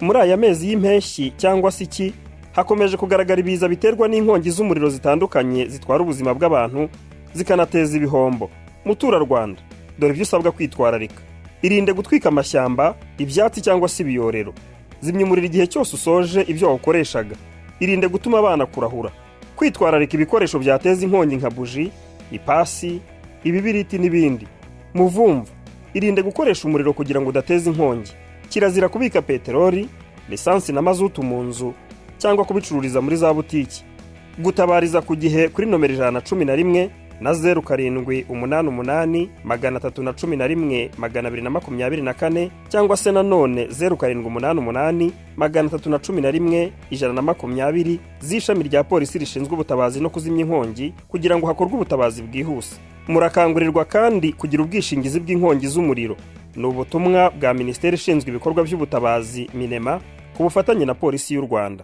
Muri aya mezi y'impeshyi cyangwa se iki hakomeje kugaragara ibiza biterwa n'inkongi z'umuriro zitandukanye zitwara ubuzima bw'abantu zikanateza ibihombo. Muturarwanda, dore ibyo usabwa kwitwararika. Irinde gutwika amashyamba, ibyatsi cyangwa se ibiyorero. Zimya umuriro igihe cyose usoje ibyo wawukoreshaga. Irinde gutuma abana kurahura. Kwitwararika ibikoresho byateza inkongi nka buji, ipasi, ibibiriti n'ibindi. Muvumvu, irinde gukoresha umuriro kugira ngo udateze inkongi. Kirazira kubika peteroli, lisansi na mazutu mu nzu cyangwa kubicururiza muri za butiki. Gutabariza ku gihe kuri nomero 111 na 0788 311 224 cyangwa se nanone 0788 311 120 z'ishami rya polisi rishinzwe ubutabazi no kuzimya inkongi kugira ngo hakorwe ubutabazi bwihuse. Murakangurirwa kandi kugira ubwishingizi bw'inkongi z'umuriro. Ni ubutumwa bwa Minisiteri ishinzwe ibikorwa by'ubutabazi MINEMA ku bufatanye na Polisi y'u Rwanda.